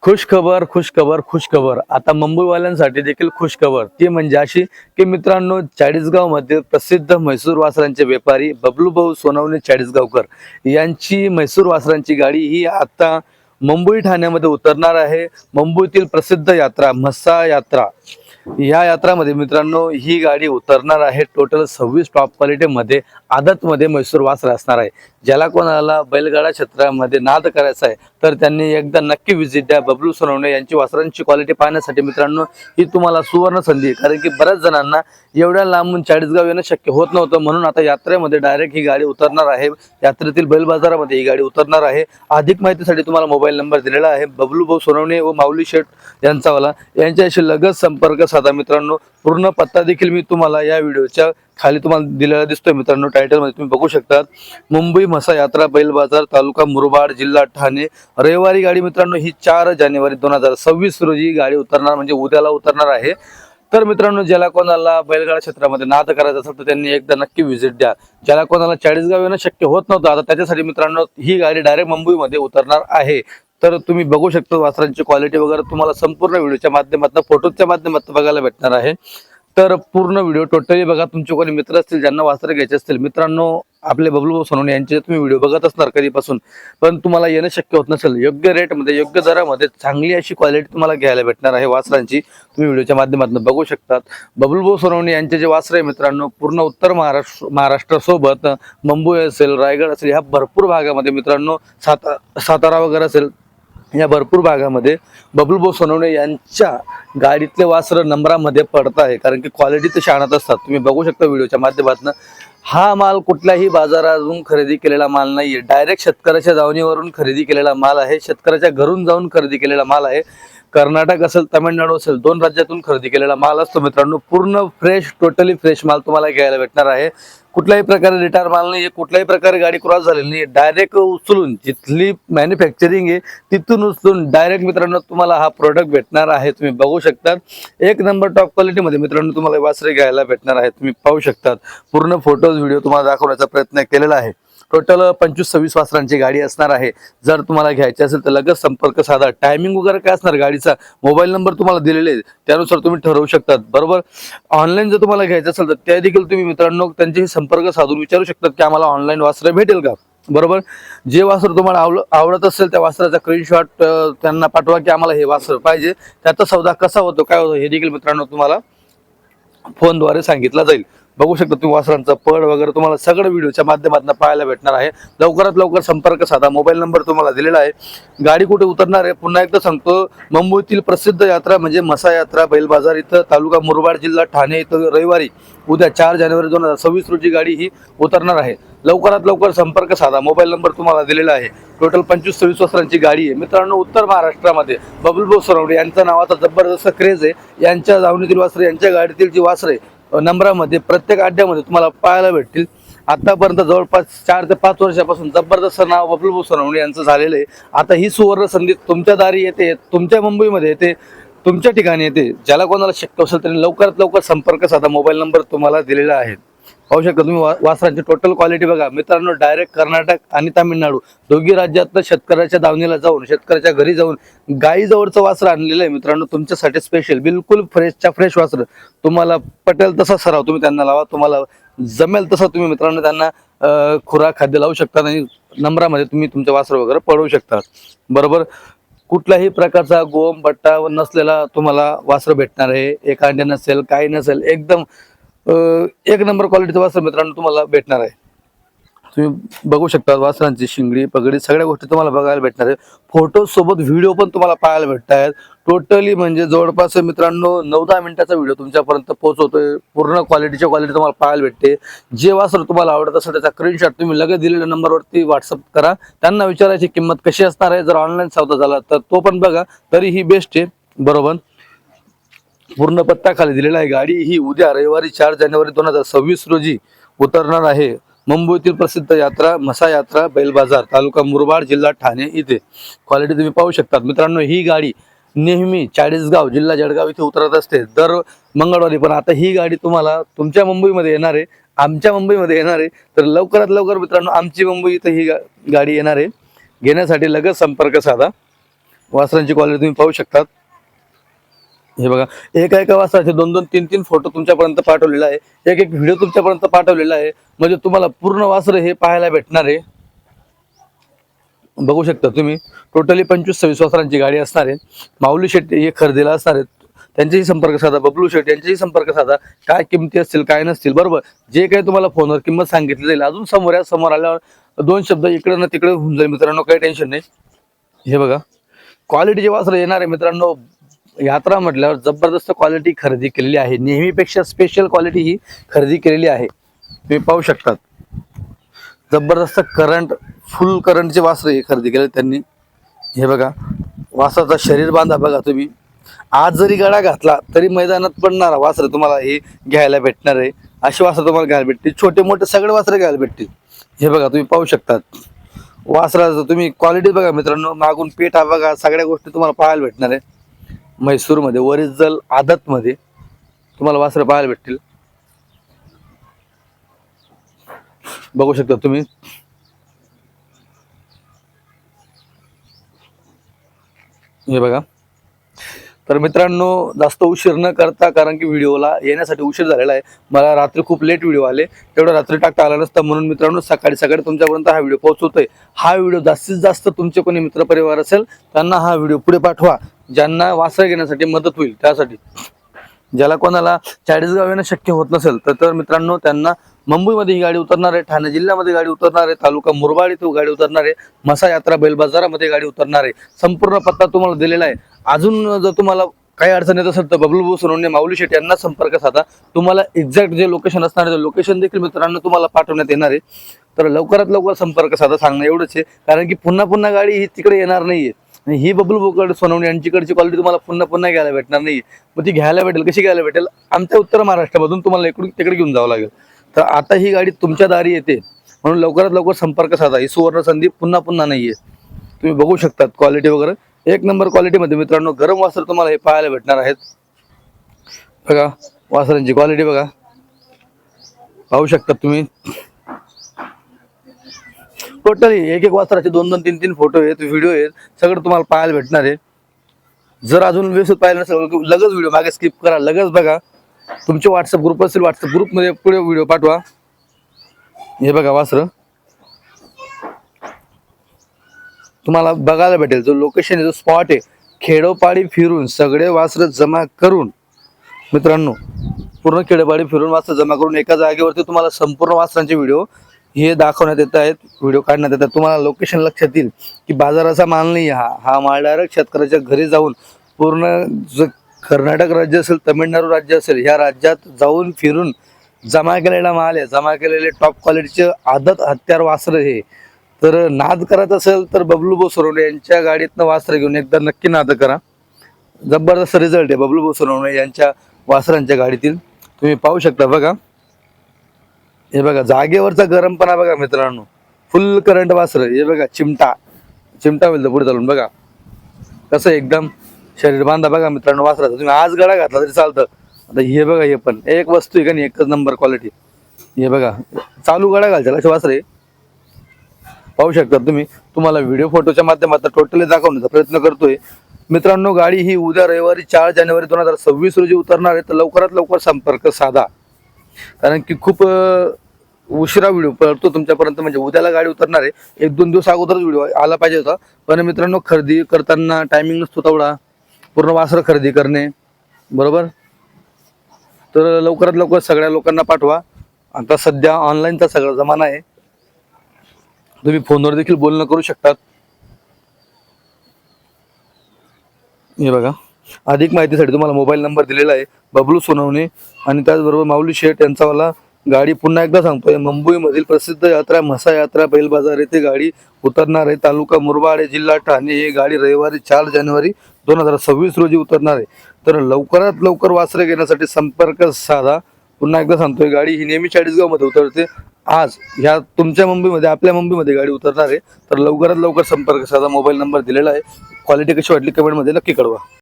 खुश खबर खुश खबर खुश खबर आता मुंबईवाल्यांसाठी देखील खुश खबर ती म्हणजे अशी की मित्रांनो चाळीसगाव मध्ये प्रसिद्ध म्हैसूर वासरांचे व्यापारी बबलू भाऊ सोनवणे चाळीसगावकर यांची म्हैसूर वासरांची गाडी ही आता मुंबई ठाण्यामध्ये उतरणार आहे। मुंबईतील प्रसिद्ध यात्रा म्हसा यात्रा या यात्रामध्ये मित्रांनो ही गाडी उतरणार आहे। टोटल 26 टॉप क्वालिटी मध्ये आदत मध्ये म्हैसूर वासर असणार आहे। ज्याला कोणाला बैलगाडा क्षेत्रामध्ये नाद करायचा आहे तर त्यांनी एकदा नक्की विजिट द्या बबलू सोनवणे यांची वासरांची क्वालिटी पाहण्यासाठी। मित्रांनो ही तुम्हाला सुवर्ण संधी आहे, कारण की बऱ्याच जणांना एवढ्या लांबून चाळीसगाव येणं शक्य होत नव्हतं, म्हणून आता यात्रेमध्ये डायरेक्ट ही गाडी उतरणार आहे। यात्रेतील बैल बाजारामध्ये ही गाडी उतरणार आहे। अधिक माहितीसाठी तुम्हाला मोबाईल नंबर दिलेला आहे बबलू भाऊ सोनवणे व माऊली शेठ यांचावाला, यांच्याशी लगेच संपर्क साधा। मित्रांनो पूर्ण पत्ता देखील मी तुम्हाला या व्हिडिओच्या खाली तुम्हाला दिलेला दिसतोय। मित्रांनो टायटल मध्ये तुम्ही बघू शकता, मुंबई म्हसा यात्रा बैल बाजार तालुका मुरबाड जिल्हा ठाणे। रविवारी गाडी मित्रांनो ही 4 जानेवारी 2026 रोजी गाडी उतरणार, म्हणजे उद्याला उतरणार आहे। तर मित्रांनो ज्याला कोणाला बैलगाडा क्षेत्रामध्ये नाद करायचा असेल तर त्यांनी एकदा नक्की व्हिजिट द्या। ज्याला कोणाला चाळीसगाव येणं शक्य होत नव्हतं आता त्याच्यासाठी मित्रांनो ही गाडी डायरेक्ट मुंबईमध्ये उतरणार आहे। तर तुम्ही बघू शकता वासरांची क्वालिटी वगैरे तुम्हाला संपूर्ण व्हिडिओच्या माध्यमातून फोटोच्या माध्यमातून बघायला भेटणार आहे। तर पूर्ण व्हिडिओ टोटली बघा। तुमचे कोणी मित्र असतील ज्यांना वासरे घ्यायचे असतील, मित्रांनो आपले बबलू भाऊ सोनवणे यांचे तुम्ही व्हिडिओ बघत असणार कधीपासून, पण तुम्हाला येणं शक्य होत नसेल, योग्य रेटमध्ये योग्य दरामध्ये चांगली अशी क्वालिटी तुम्हाला घ्यायला भेटणार आहे वासरांची। तुम्ही व्हिडिओच्या माध्यमातून बघू शकतात बबलू भाऊ सोनवणे यांचे जे वासरे आहे मित्रांनो पूर्ण उत्तर महाराष्ट्र सोबत मुंबई असेल, रायगड असेल, ह्या भरपूर भागामध्ये मित्रांनो सातारा वगैरे असेल, या भरपूर भागामध्ये बबलू भाऊ सोनवणे यांच्या गाडीतले वासर नंबरामध्ये पडत आहे, कारण की क्वालिटी ते शाणत असतात। तुम्ही बघू शकता व्हिडिओच्या माध्यमातून हा माल कुठल्याही बाजारातून खरेदी केलेला माल नाहीये, डायरेक्ट शेतकऱ्याच्या दावणीवरून खरेदी केलेला माल आहे, शेतकऱ्याच्या घरून जाऊन खरेदी केलेला माल आहे। कर्नाटक असेल, तामिळनाडू असेल, 2 राज्यातून खरेदी केलेला माल असतो मित्रांनो। पूर्ण फ्रेश टोटली फ्रेश माल तुम्हाला घ्यायला भेटणार आहे। कुठल्याही प्रकारे रिटायर माल नाही, कुठल्याही प्रकारे गाडी क्रॉस झालेली नाही, डायरेक्ट उचलून जिथली मॅन्युफॅक्चरिंग आहे तिथून उचलून डायरेक्ट मित्रांनो तुम्हाला हा प्रोडक्ट भेटणार आहे। तुम्ही बघू शकता एक नंबर टॉप क्वालिटी मध्ये मित्रांनो तुम्हाला वासरे घ्यायला भेटणार आहे। तुम्ही पाहू शकता पूर्ण फोटोज व्हिडिओ तुम्हाला दाखवण्याचा प्रयत्न केलेला आहे। टोटल 25-26 वासरांची गाडी असणार आहे। जर तुम्हाला घ्यायची असेल तर लगेच संपर्क साधा। टायमिंग वगैरे काय असणार गाडीचा मोबाईल नंबर तुम्हाला दिलेले आहे, त्यानुसार तुम्ही ठरवू शकतात बरोबर। ऑनलाईन जर तुम्हाला घ्यायचं असेल तर त्या देखील तुम्ही मित्रांनो त्यांच्याशी संपर्क साधून विचारू शकतात की आम्हाला ऑनलाईन वासरे भेटेल का, बरोबर। जे वासर तुम्हाला आवडत असेल त्या वासराचा स्क्रीनशॉट त्यांना पाठवा की आम्हाला हे वासर पाहिजे, त्याचा सौदा कसा होतो काय होतो हे देखील मित्रांनो तुम्हाला फोनद्वारे सांगितलं जाईल। बघू शकता तुम्ही वासरांचा पड वगैरे तुम्हाला सगळं व्हिडिओच्या माध्यमातून पाहायला भेटणार आहे। लवकरात लवकर संपर्क साधा, मोबाईल नंबर तुम्हाला दिलेला आहे। गाडी कुठे उतरणार आहे पुन्हा एकदा सांगतो, मुंबईतील प्रसिद्ध यात्रा म्हणजे म्हसा यात्रा बैल बाजार इथं तालुका मुरबाड जिल्हा ठाणे इथं रविवारी उद्या 4 जानेवारी 2026 रोजी गाडी ही उतरणार आहे। लवकरात लवकर संपर्क साधा, मोबाईल नंबर तुम्हाला दिलेला आहे। टोटल 25-26 वासरांची गाडी आहे मित्रांनो। उत्तर महाराष्ट्रामध्ये बबलू भाऊ सोनवणे यांचं नावाचा जबरदस्त क्रेज आहे। यांच्या दावणीतील वासरे, यांच्या गाडीतील जी वासरे नंबरामध्ये प्रत्येक अड्ड्यामध्ये तुम्हाला पाहायला भेटतील। आतापर्यंत जवळपास 4 ते 5 वर्षापासून जबरदस्त नाव बबलू भाऊ सोनवणे यांचं झालेलं आहे। आता ही सुवर्ण संधी तुमच्या दारी येते, तुमच्या मुंबईमध्ये येते, तुमच्या ठिकाणी येते। ज्याला कोणाला शक्य असेल त्यांनी लवकरात लवकर संपर्क साधा, मोबाईल नंबर तुम्हाला दिलेला आहे। पाहू शकता तुम्ही वासरांची टोटल क्वालिटी बघा मित्रांनो। डायरेक्ट कर्नाटक आणि तामिळनाडू दोघी राज्यातलं शेतकऱ्याच्या दावणीला जाऊन, शेतकऱ्याच्या घरी जाऊन गाई जवळचं वासर आणलेलं आहे मित्रांनो तुमच्यासाठी स्पेशल। बिलकुल फ्रेशच्या फ्रेश वासर, तुम्हाला पटेल तसा सराव तुम्ही त्यांना लावा, तुम्हाला जमेल तसं तुम्ही मित्रांनो त्यांना खुराक खाद्य लावू शकता आणि नंबरामध्ये तुम्ही तुमचे वासर वगैरे पळवू शकता बरोबर। कुठल्याही प्रकारचा गोम बट्टा नसलेला तुम्हाला वासर भेटणार आहे। एक अंडे नसेल, काही नसेल, एकदम एक नंबर क्वालिटीचं वासर मित्रांनो तुम्हाला भेटणार आहे। तुम्ही बघू शकता वासरांची शिंगडी पगडी सगळ्या गोष्टी तुम्हाला बघायला भेटणार आहे। फोटो सोबत व्हिडिओ पण तुम्हाला पाहायला भेटत आहेत। टोटली म्हणजे जवळपास मित्रांनो 9-10 मिनिटाचा व्हिडिओ तुमच्यापर्यंत पोहोचवतोय। पूर्ण क्वालिटी तुम्हाला पाहायला भेटते। जे वासर तुम्हाला आवडत असेल त्याचा स्क्रीनशॉट तुम्ही लगेच दिलेल्या नंबरवरती व्हॉट्सअप करा, त्यांना विचारायची किंमत कशी असणार आहे। जर ऑनलाईन सौदा झाला तर तो पण बघा, तरीही बेस्ट आहे बरोबर। पूर्ण पत्ता खाली दिलेला आहे। गाडी ही उद्या रविवारी 4 जानेवारी 2026 रोजी उतरणार आहे। मुंबईतील प्रसिद्ध यात्रा म्हसा यात्रा बैल बाजार तालुका मुरबाड जिल्हा ठाणे इथे। क्वालिटी तुम्ही पाहू शकता मित्रांनो। ही गाडी नेहमी चाळीसगाव जिल्हा जळगाव इथे उतरत असते दर मंगळवारी, पण आता ही गाडी तुम्हाला तुमच्या मुंबईमध्ये येणार आहे, आमच्या मुंबईमध्ये येणार आहे। तर लवकरात लवकर मित्रांनो आमची मुंबई इथे ही गाडी येणार आहे, घेण्यासाठी लगेच संपर्क साधा। वासरांची क्वालिटी तुम्ही पाहू शकतात। हे बघा, एका वासराचे 2-2, 3-3 फोटो तुमच्यापर्यंत पाठवलेला आहे, एक व्हिडिओ तुमच्यापर्यंत पाठवलेला आहे, म्हणजे तुम्हाला पूर्ण वासर हे पाहायला भेटणार आहे। बघू शकता तुम्ही, टोटली 25-26 वासरांची गाडी असणार आहे। माऊली शेट हे खरेदीला असणार आहेत, त्यांच्याशी संपर्क साधा, बबलू शेट यांच्याशी संपर्क साधा, काय किमती असतील काय नसतील बरोबर, जे काही तुम्हाला फोनवर किंमत सांगितली जाईल, अजून समोर आल्यावर 2 शब्द इकडे ना तिकडे होऊन जाईल मित्रांनो, काही टेन्शन नाही। हे बघा, क्वालिटीचे वासर येणार आहे मित्रांनो। यात्रा म्हटल्यावर जबरदस्त क्वालिटी खरेदी केलेली आहे, नेहमीपेक्षा स्पेशल क्वालिटी ही खरेदी केलेली आहे। तुम्ही पाहू शकतात, जबरदस्त करंट, फुल करंटचे वासर हे खरेदी केले त्यांनी। हे बघा, वासराचा शरीर बांधा बघा तुम्ही, आज जरी गळा घातला तरी मैदानात पडणारा वासर तुम्हाला हे घ्यायला भेटणार आहे। अशी वासर तुम्हाला घ्यायला भेटतील, छोटे मोठे सगळे वासर घ्यायला भेटतील। हे बघा, तुम्ही पाहू शकतात वासराचं तुम्ही क्वालिटी बघा मित्रांनो, मागून पेठा बघा, सगळ्या गोष्टी तुम्हाला पाहायला भेटणार आहे। म्हैसूरमध्ये ओरिजिनल आदतमध्ये तुम्हाला वासरं पाहायला भेटतील। बघू शकता तुम्ही, हे बघा। तर मित्रांनो, जास्त उशीर न करता, कारण की व्हिडिओला येण्यासाठी उशीर झालेला आहे, मला रात्री खूप लेट व्हिडिओ आले, तेवढं रात्री टाकता आला नसता, म्हणून मित्रांनो सकाळी तुमच्यापर्यंत हा व्हिडिओ पोहोचवतोय। हा व्हिडिओ जास्तीत जास्त तुमचे कोणी मित्रपरिवार असेल त्यांना हा व्हिडिओ पुढे पाठवा, ज्यांना वासर घेण्यासाठी मदत होईल त्यासाठी। ज्याला कोणाला चाळीसगाव येणं शक्य होत नसेल तर मित्रांनो त्यांना मुंबईमध्ये ही गाडी उतरणार आहे, ठाणे जिल्ह्यामध्ये गाडी उतरणार आहे, तालुका मुरबाड इथे गाडी उतरणार आहे, मसा यात्रा बैल बाजारामध्ये गाडी उतरणार आहे। संपूर्ण पत्ता तुम्हाला दिलेला आहे। अजून जर तुम्हाला काही अडचण येत असेल तर बबलू भाऊ सोनवणे, माऊली शेट यांना संपर्क साधा, तुम्हाला एक्झॅक्ट जे लोकेशन असणार आहे लोकेशन देखील मित्रांनो तुम्हाला पाठवण्यात येणार आहे। तर लवकरात लवकर संपर्क साधा, सांगणं एवढंच आहे, कारण की पुन्हा गाडी ही तिकडे येणार नाहीये, आणि ही बबलू भाऊकडे सोनवणे यांच्याकडची क्वालिटी तुम्हाला पुन्हा घ्यायला भेटणार नाही। मग ती घ्यायला भेटेल, कशी घ्यायला भेटेल, आमच्या उत्तर महाराष्ट्रामधून तुम्हाला इकडून तिकडे घेऊन जावं लागेल। तर आता ही गाडी तुमच्या दारी येते, म्हणून लवकरात लवकर संपर्क साधा, ही सुवर्ण संधी पुन्हा नाहीये। तुम्ही बघू शकतात क्वालिटी वगैरे एक नंबर क्वालिटीमध्ये मित्रांनो, गरम वासर तुम्हाला हे पाहायला भेटणार आहेत। बघा वासरांची क्वालिटी बघा, पाहू शकता तुम्ही, टोटली एक वासराचे 2-2, 3-3 फोटो आहेत, व्हिडिओ आहेत, सगळं तुम्हाला पाहायला भेटणार आहे। जर अजून व्यवस्थित पाहिलं नसेल लगेच व्हिडिओ मागे स्किप करा, लगेच बघा। तुमचे व्हॉट्सअप ग्रुप असेल, व्हॉट्सअप ग्रुपमध्ये पुढे व्हिडिओ पाठवा। हे बघा वासर तुम्हाला बघायला भेटेल, जो लोकेशन आहे, जो स्पॉट आहे, खेडोपाडी फिरून सगळे वासर जमा करून मित्रांनो, पूर्ण खेडोपाडी फिरून वासर जमा करून एका जागेवरती तुम्हाला संपूर्ण वासरांचे व्हिडिओ हे दाखवण्यात येत आहेत, व्हिडिओ काढण्यात येतात। तुम्हाला लोकेशन लक्षात येईल की बाजाराचा माल नाही, हा माल डायरेक्ट शेतकऱ्याच्या घरी जाऊन पूर्ण जो कर्नाटक राज्य असेल, तामिळनाडू राज्य असेल, ह्या राज्यात जाऊन फिरून जमा केलेला माल आहे, जमा केलेले टॉप क्वालिटीचे आदत हत्यार वासर हे। तर नाद करत असेल तर बबलू भाऊ सोनवणे यांच्या गाडीतनं वासर घेऊन एकदा नक्की नाद करा, जबरदस्त रिझल्ट आहे बबलू भाऊ सोनवणे यांच्या वासरांच्या गाडीतील। तुम्ही पाहू शकता बघा, हे बघा जागेवरचा गरमपणा बघा मित्रांनो, फुल करंट वासर। हे बघा चिमटा होईल पुढे चालून, बघा कसं एकदम शरीर बांधा बघा मित्रांनो वासराचा, तुम्ही आज गळा घातला तरी चालतं। आता हे बघा, हे पण एक वस्तू आहे का नाही, एकच नंबर क्वालिटी। हे बघा चालू गळा घालच्या असे वासर आहे, पाहू शकता तुम्ही। तुम्हाला व्हिडिओ फोटोच्या माध्यमातून टोटली दाखवण्याचा प्रयत्न करतोय मित्रांनो। गाडी ही उद्या रविवारी 4 जानेवारी 2026 रोजी उतरणार आहे, तर लवकरात लवकर संपर्क साधा, कारण की खूप उशिरा व्हिडिओ पडतो तुमच्यापर्यंत, म्हणजे उद्याला गाडी उतरणार आहे, 1-2 दिवस अगोदरच व्हिडिओ आला पाहिजे होता, पण मित्रांनो खरेदी करताना टायमिंग नसतो तेवढा, पूर्ण वासर खरेदी करणे बरोबर। तर लवकरात लवकर सगळ्या लोकांना पाठवा, आता सध्या ऑनलाईनचा सगळा जमाना आहे, तुम्ही फोनवर देखील बोलणं करू शकतात। हे बघा, अधिक माहितीसाठी तुम्हाला मोबाईल नंबर दिलेला आहे बबलू सोनवणे, आणि त्याचबरोबर माऊली शेठ यांचावाला। गाडी पुन्हा एकदा सांगतोय, मुंबईमधील प्रसिद्ध यात्रा मसा यात्रा बैल बाजार येथे गाडी उतरणार आहे, तालुका मुरबाड, जिल्हा ठाणे। ही गाडी रविवारी 4 जानेवारी 2026 रोजी उतरणार आहे, तर लवकरात लवकर वासरे घेण्यासाठी संपर्क साधा। पुन्हा एकदा सांगतोय, गाडी ही नेहमी 40 मध्ये उतरते, आज ह्या तुमच्या मुंबईमध्ये, आपल्या मुंबईमध्ये गाडी उतरणार आहे, तर लवकरात लवकर संपर्क साधा। मोबाईल नंबर दिलेला आहे, क्वालिटी कशी वाटली कमेंटमध्ये नक्की कळवा।